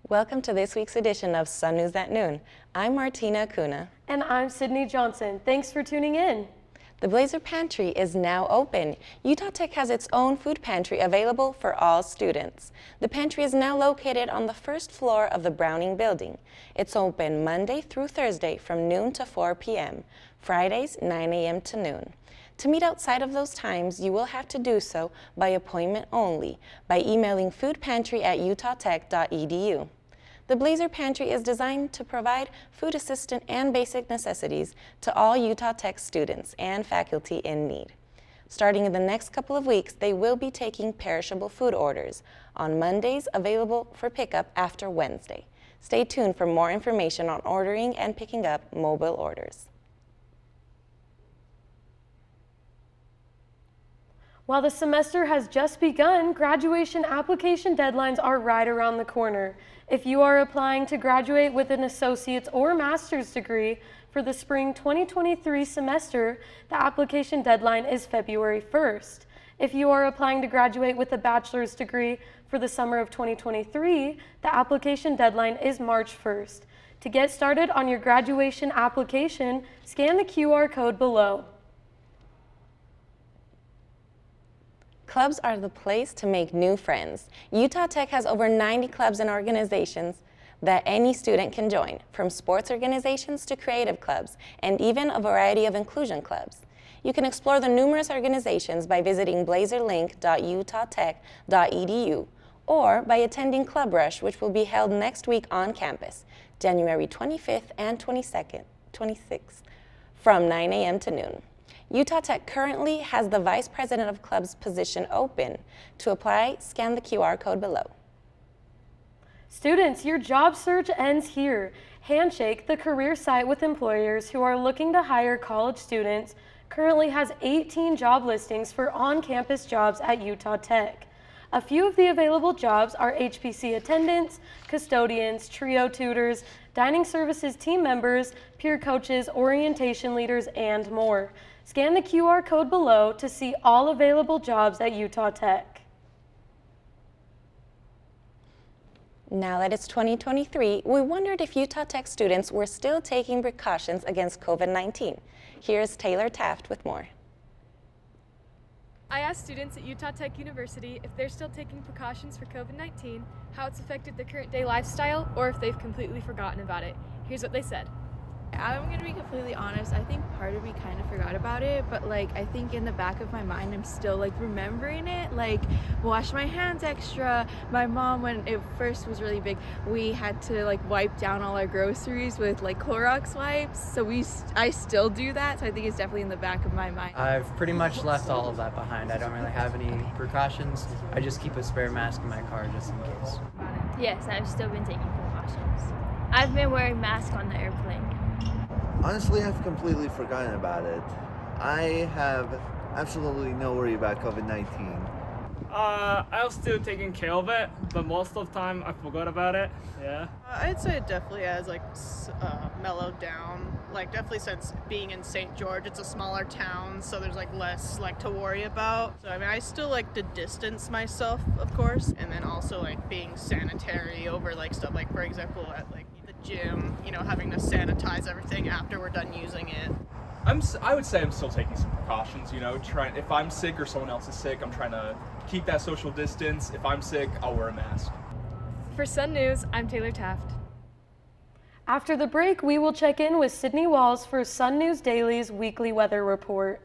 Welcome to this week's edition of Sun News at Noon. I'm Martina Acuna. And I'm Sydney Johnson. Thanks for tuning in. The Blazer Pantry is now open. Utah Tech has its own food pantry available for all students. The pantry is now located on the first floor of the Browning Building. It's open Monday through Thursday from noon to 4 p.m., Fridays 9 a.m. to noon. To meet outside of those times, you will have to do so by appointment only by emailing foodpantry@utah.tech.edu. The Blazer Pantry is designed to provide food assistance and basic necessities to all Utah Tech students and faculty in need. Starting in the next couple of weeks, they will be taking perishable food orders on Mondays, available for pickup after Wednesday. Stay tuned for more information on ordering and picking up mobile orders. While the semester has just begun, graduation application deadlines are right around the corner. If you are applying to graduate with an associate's or master's degree for the spring 2023 semester, the application deadline is February 1st. If you are applying to graduate with a bachelor's degree for the summer of 2023, the application deadline is March 1st. To get started on your graduation application, scan the QR code below. Clubs are the place to make new friends. Utah Tech has over 90 clubs and organizations that any student can join, from sports organizations to creative clubs, and even a variety of inclusion clubs. You can explore the numerous organizations by visiting blazerlink.utah.tech.edu or by attending Club Rush, which will be held next week on campus, January 25th and 26th, from 9 a.m. to noon. Utah Tech currently has the Vice President of Clubs position open. To apply, scan the QR code below. Students, your job search ends here. Handshake, the career site with employers who are looking to hire college students, currently has 18 job listings for on-campus jobs at Utah Tech. A few of the available jobs are HPC attendants, custodians, trio tutors, dining services team members, peer coaches, orientation leaders, and more. Scan the QR code below to see all available jobs at Utah Tech. Now that it's 2023, we wondered if Utah Tech students were still taking precautions against COVID-19. Here's Taylor Taft with more. I asked students at Utah Tech University if they're still taking precautions for COVID-19, how it's affected their current day lifestyle, or if they've completely forgotten about it. Here's what they said. I'm gonna be completely honest, I think part of me kind of forgot about it, but I think in the back of my mind I'm still remembering it, wash my hands extra. My mom, when it first was really big, we had to wipe down all our groceries with Clorox wipes, so I still do that, so I think it's definitely in the back of my mind. I've pretty much left all of that behind. I don't really have any precautions. I just keep a spare mask in my car just in case. Yes, I've still been taking precautions. I've been wearing masks on the airplane. Honestly, I've completely forgotten about it. I have absolutely no worry about COVID-19. I was still taking care of it, but most of the time I forgot about it, yeah. I'd say it definitely has mellowed down. Definitely since being in St. George, it's a smaller town, so there's less to worry about. So I still like to distance myself, of course, and then also being sanitary over stuff for example at the gym, having to sanitize everything after we're done using it. I would say I'm still taking some precautions, if I'm sick or someone else is sick, I'm trying to keep that social distance. If I'm sick, I'll wear a mask. For Sun News, I'm Taylor Taft. After the break, we will check in with Sydney Walls for Sun News Daily's weekly weather report.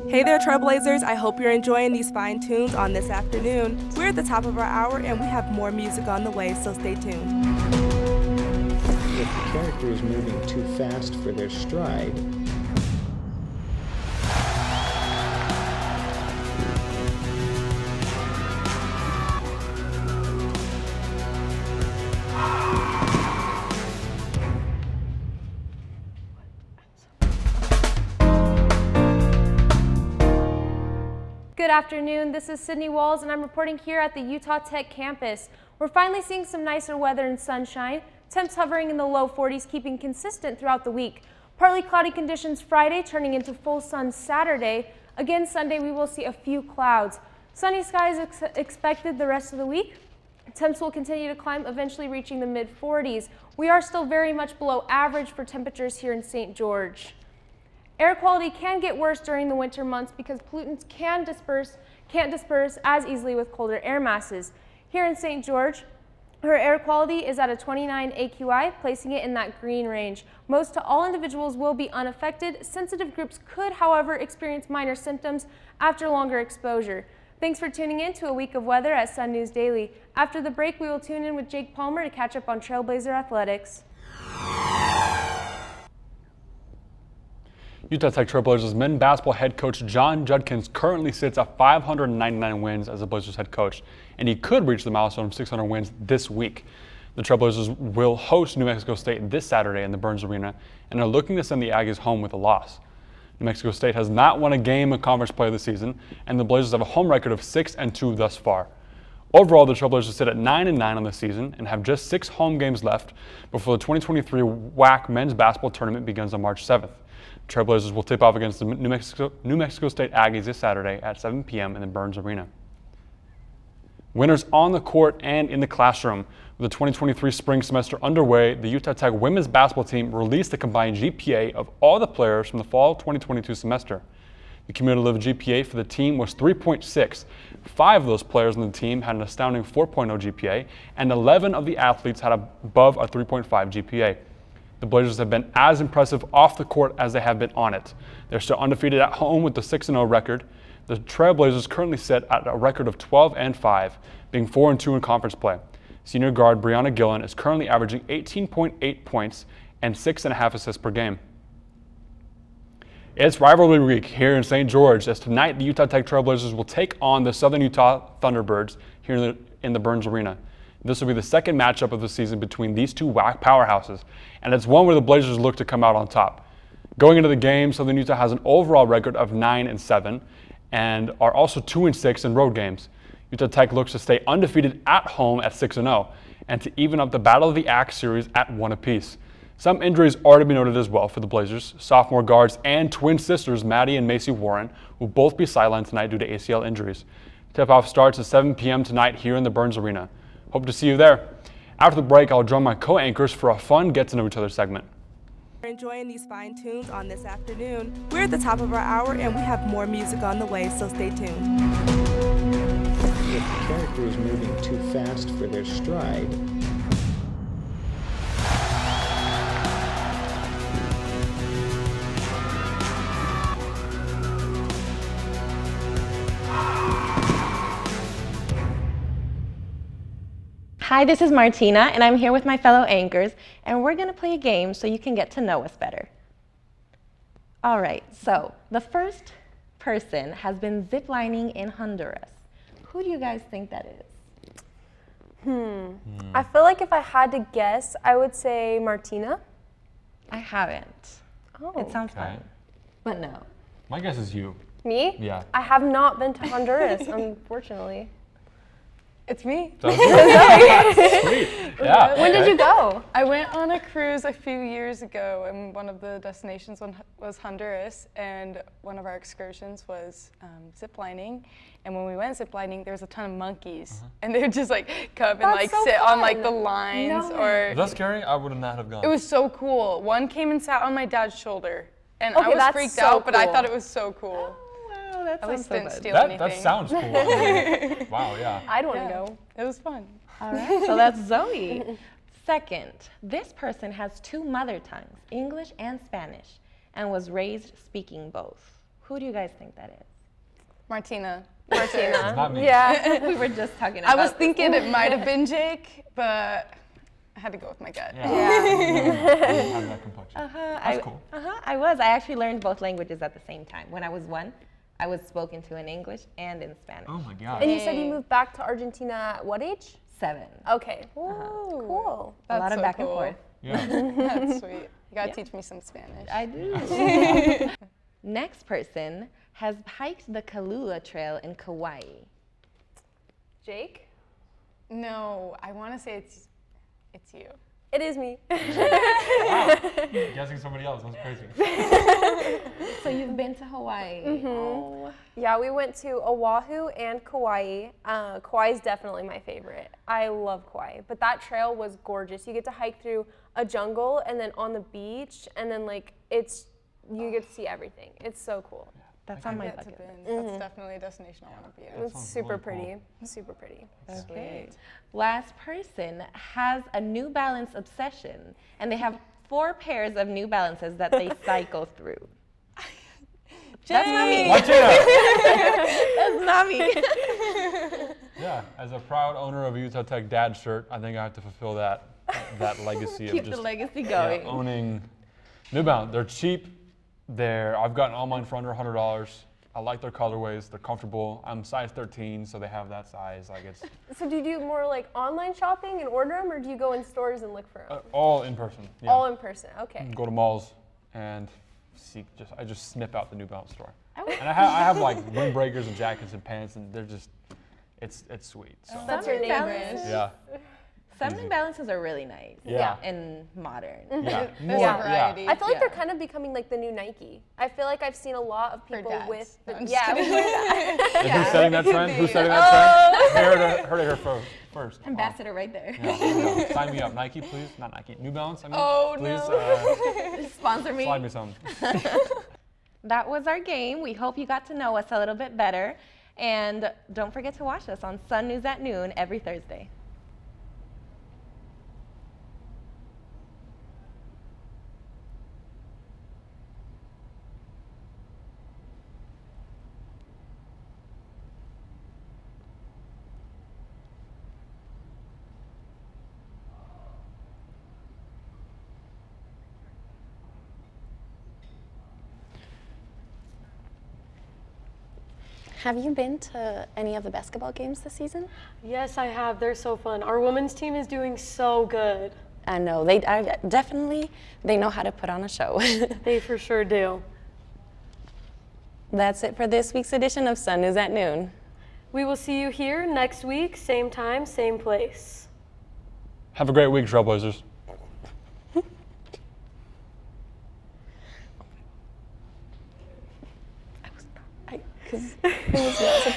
Hey there, Trailblazers. I hope you're enjoying these fine tunes on this afternoon. We're at the top of our hour and we have more music on the way, so stay tuned. If the character is moving too fast for their stride, Good afternoon, this is Sydney Walls and I'm reporting here at the Utah Tech campus. We're finally seeing some nicer weather and sunshine. Temps hovering in the low 40s, keeping consistent throughout the week. Partly cloudy conditions Friday, turning into full sun Saturday. Again, Sunday we will see a few clouds. Sunny skies expected the rest of the week. Temps will continue to climb, eventually reaching the mid-40s. We are still very much below average for temperatures here in St. George. Air quality can get worse during the winter months because pollutants can't disperse as easily with colder air masses. Here in St. George, her air quality is at a 29 AQI, placing it in that green range. Most to all individuals will be unaffected. Sensitive groups could, however, experience minor symptoms after longer exposure. Thanks for tuning in to a week of weather at Sun News Daily. After the break, we will tune in with Jake Palmer to catch up on Trailblazer athletics. Utah Tech Trailblazers men's basketball head coach John Judkins currently sits at 599 wins as the Blazers head coach, and he could reach the milestone of 600 wins this week. The Trailblazers will host New Mexico State this Saturday in the Burns Arena and are looking to send the Aggies home with a loss. New Mexico State has not won a game in conference play this season, and the Blazers have a home record of 6-2 thus far. Overall, the Trailblazers sit at 9-9 on the season and have just 6 home games left before the 2023 WAC men's basketball tournament begins on March 7th. Trailblazers will tip off against the New Mexico State Aggies this Saturday at 7 p.m. in the Burns Arena. Winners on the court and in the classroom. With the 2023 spring semester underway, the Utah Tech women's basketball team released the combined GPA of all the players from the fall 2022 semester. The cumulative GPA for the team was 3.6. 5 of those players on the team had an astounding 4.0 GPA, and 11 of the athletes had above a 3.5 GPA. The Blazers have been as impressive off the court as they have been on it. They're still undefeated at home with the 6-0 record. The Trailblazers currently sit at a record of 12-5, being 4-2 in conference play. Senior guard Brianna Gillen is currently averaging 18.8 points and 6.5 assists per game. It's rivalry week here in St. George, as tonight the Utah Tech Trailblazers will take on the Southern Utah Thunderbirds here in the Burns Arena. This will be the second matchup of the season between these two WAC powerhouses, and it's one where the Blazers look to come out on top. Going into the game, Southern Utah has an overall record of 9-7 and are also 2-6 in road games. Utah Tech looks to stay undefeated at home at 6-0 and to even up the Battle of the Axe series at 1 apiece. Some injuries are to be noted as well for the Blazers. Sophomore guards and twin sisters Maddie and Macy Warren will both be sidelined tonight due to ACL injuries. Tip-off starts at 7 p.m. tonight here in the Burns Arena. Hope to see you there. After the break, I'll join my co-anchors for a fun get-to-know-each-other segment. We're enjoying these fine tunes on this afternoon. We're at the top of our hour, and we have more music on the way, so stay tuned. If the character is moving too fast for their stride, Hi, this is Martina, and I'm here with my fellow anchors, and we're going to play a game so you can get to know us better. All right, so the first person has been ziplining in Honduras. Who do you guys think that is? I feel like if I had to guess, I would say Martina. I haven't. Oh. It sounds fun, but no. My guess is you. Me? Yeah. I have not been to Honduras, unfortunately. It's me. Sweet. Yeah. When did you go? I went on a cruise a few years ago, and one of the destinations was Honduras, and one of our excursions was ziplining. And when we went ziplining, there was a ton of monkeys, and they would just like come and like sit on like the lines or. Is that scary? I would not have gone. It was so cool. One came and sat on my dad's shoulder, and Okay, I was that's freaked so out, but I cool. thought it was so cool. That At least sounds didn't so steal good. anything. That sounds cool. I mean, wow, yeah. I'd want to go. It was fun. All right, so that's Zoe. Second, this person has 2 mother tongues, English and Spanish, and was raised speaking both. Who do you guys think that is? Martina. It's not me. Yeah. We were just talking about I was this. thinking it might have been Jake, but I had to go with my gut. Yeah. I have that complexion. That's cool. I was. I actually learned both languages at the same time. When I was 1, I was spoken to in English and in Spanish. Oh my God. And you said you moved back to Argentina at what age? 7. Okay. Cool. A lot of so back cool. and forth. Yeah. That's sweet. You gotta teach me some Spanish. I do. Next person has hiked the Kalula Trail in Kauai. Jake? No, I want to say it's you. It is me. Wow. Guessing somebody else. That's crazy. So you've been to Hawaii. Oh. Yeah, we went to Oahu and Kauai. Kauai is definitely my favorite. I love Kauai, but that trail was gorgeous. You get to hike through a jungle and then on the beach, and then like you get to see everything. It's so cool. That's on my bucket list. That's definitely a destination I want to be at. It's super pretty. Super pretty. Okay. Last person has a New Balance obsession, and they have 4 pairs of New Balances that they cycle through. That's not me. Watch That's not me. Yeah, as a proud owner of a Utah Tech dad shirt, I think I have to fulfill that legacy Keep of just the legacy going. owning New Balance. They're cheap. I've gotten all mine for under $100. I like their colorways. They're comfortable. I'm size 13, so they have that size. Like it's So do you do more like online shopping and order them, or do you go in stores and look for them? all in person. Yeah. All in person. Okay. Go to malls and I just snip out the New Balance store. And I have like windbreakers and jackets and pants, and they're just it's sweet. So. That's your neighbors. Yeah. Some New Balances are really nice. Yeah. And modern. Yeah. There's a variety. I feel like they're kind of becoming like the new Nike. I feel like I've seen a lot of people dads. with No, the, I'm just yeah. kidding. Who's setting that trend? Who's setting that trend? Heard it here first. Ambassador right there. Yeah, there you go. Sign me up. Nike, please. Not Nike. New Balance, I mean. Oh, please, no. Sponsor me. Slide me some. That was our game. We hope you got to know us a little bit better. And don't forget to watch us on Sun News at noon every Thursday. Have you been to any of the basketball games this season? Yes, I have. They're so fun. Our women's team is doing so good. I know. They know how to put on a show. They for sure do. That's it for this week's edition of Sun News at Noon. We will see you here next week, same time, same place. Have a great week, Trailblazers. Because it was